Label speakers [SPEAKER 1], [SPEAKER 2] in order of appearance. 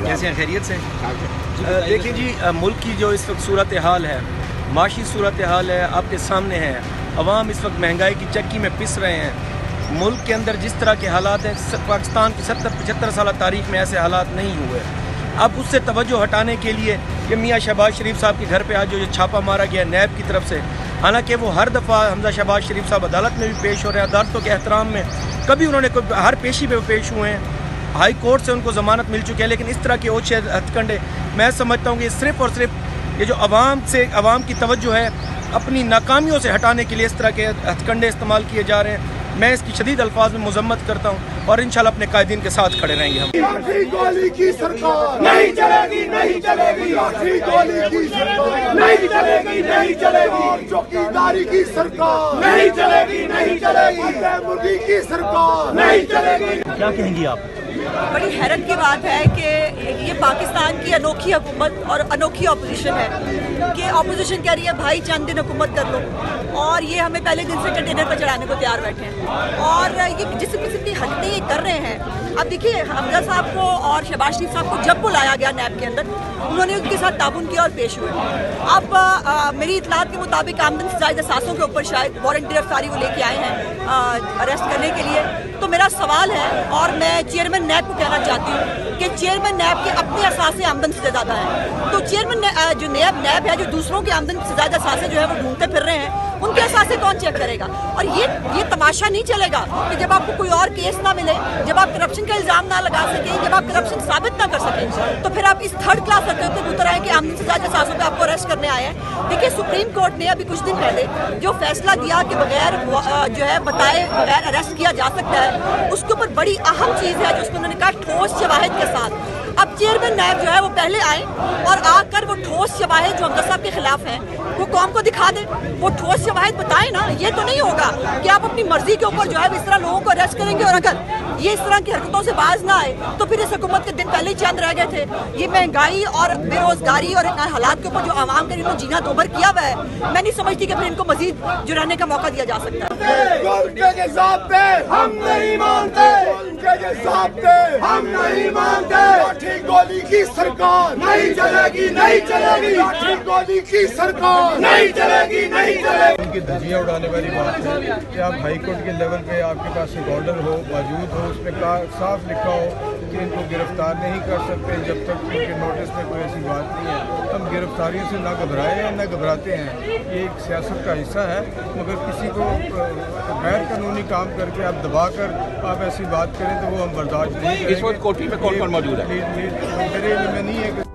[SPEAKER 1] कैसे हैं, खैरियत से? देखिए जी, मुल्क की जो इस वक्त सूरत हाल है, माशी सूरत हाल है, आपके सामने है। अवाम इस वक्त महंगाई की चक्की में पिस रहे हैं। मुल्क के अंदर जिस तरह के हालात हैं, पाकिस्तान की 70-75 साल तारीख में ऐसे हालात नहीं हुए। अब उससे तवज्जो हटाने के लिए कि मियाँ शहबाज शरीफ साहब के घर पे आज जो छापा मारा गया नैब की तरफ से, हालांकि वो हर दफ़ा हमजा शहबाज शरीफ साहब अदालत में भी पेश हो रहे हैं, अदालतों के एहतराम में कभी उन्होंने हर पेशी पे पेश हुए हैं, हाई कोर्ट से उनको ज़मानत मिल चुकी है। लेकिन इस तरह के ओछे हथकंडे, मैं समझता हूँ कि सिर्फ़ और सिर्फ ये जो अवाम की तवज्जो है अपनी नाकामियों से हटाने के लिए इस तरह के हथकंडे इस्तेमाल किए जा रहे हैं। मैं इसकी शदीद अल्फाज में मजम्मत करता हूँ और इंशाल्लाह अपने कायदीन के साथ खड़े रहेंगे। हम
[SPEAKER 2] गोली की सरकार नहीं चलेगी, नहीं चलेगी। गोली की सरकार नहीं चलेगी, नहीं चलेगी। चौकीदारी की सरकार नहीं चलेगी, नहीं चलेगी। मुर्गी की सरकार नहीं चलेगी।
[SPEAKER 1] क्या कहेंगी आप?
[SPEAKER 3] बड़ी हैरत की बात है कि ये पाकिस्तान की अनोखी हुकूमत और अनोखी अपोजिशन है कि अपोजिशन कह रही है भाई चंद दिन हुकूमत कर लो, और ये हमें पहले दिन से कंटेनर पर चढ़ाने को तैयार बैठे हैं। और ये जिस किस्म की हरकतें ये कर रहे हैं, अब देखिए हमजा साहब को और शहबाज शरीफ साहब को जब बुलाया गया नैब के अंदर, उन्होंने उनके साथ ताबून किया और पेश हुए। अब मेरी इतलात के मुताबिक आमदन से ज़ायद असासों के ऊपर शायद वारंट गिरफ्तारी वो लेके आए हैं अरेस्ट करने के लिए। तो मेरा सवाल है, और मैं चेयरमैन नैब को कहना चाहती हूँ कि चेयरमैन नैब के अपने असासे आमदन से ज़्यादा हैं। तो चेयरमैन जो नैब है, जो दूसरों के आमदन से ज़्यादा असासे जो है वो ढूंढते फिर रहे हैं, उनके असासे कौन चेक करेगा? और ये तमाशा नहीं चलेगा कि जब आपको कोई और केस ना मिले, जब आप करप्शन का इल्ज़ाम ना लगा सकें, जब आप करप्शन साबित ना कर सकें, तो फिर आप इस थर्ड क्लास हरकत उतर आए कि आमदन से ज़्यादा असासों पे आपको अरेस्ट करने आए हैं। देखिए, सुप्रीम कोर्ट ने अभी कुछ दिन पहले जो फैसला दिया कि बगैर जो है बताए बगैर अरेस्ट किया जा सकता है, उसके ऊपर बड़ी अहम चीज़ है जिसको उन्होंने कहा ठोस शवाहिद के साथ। अब चेयरमैन नैब जो है वो पहले आए और आकर वो ठोस शवाहिद जो हमजा साहब के खिलाफ हैं वो कौम को दिखा दे, वो ठोस शवाहिद बताए ना। ये तो नहीं होगा कि आप अपनी मर्जी के ऊपर जो है इस तरह लोगों को अरेस्ट करेंगे, और अगर ये इस तरह की हरकतों से बाज ना आए तो फिर इस हुकूमत के दिन पहले ही चंद रह गए थे। ये महंगाई और बेरोजगारी और हालात के ऊपर जो आवाम के लिए जीना दोभर किया हुआ है, मैं नहीं समझती कि फिर इनको मजीद जो रहने का मौका दिया जा सकता है। हम नहीं मानते, हम नहीं मानते।
[SPEAKER 2] गोली की सरकार नहीं चलेगी, नहीं चलेगी। गोली की सरकार नहीं चलेगी, नहीं चलेगी।
[SPEAKER 4] उनकी धज्जियां उड़ाने वाली बात है कि आप हाई कोर्ट के लेवल पे आपके पास एक ऑर्डर हो मौजूद हो, उसमें साफ लिखा हो कि इनको गिरफ्तार नहीं कर सकते जब तक उनके नोटिस में कोई ऐसी बात नहीं है। हम गिरफ्तारियों से ना घबराए हैं ना घबराते हैं, ये एक सियासत का हिस्सा है। मगर किसी को गैर कानूनी काम करके आप दबा कर आप ऐसी बात करें तो वो हम बर्दाश्त नहीं करेंगे।
[SPEAKER 5] इस वक्त कोठी में कौन कौन मौजूद है?
[SPEAKER 4] मेरे में नहीं है।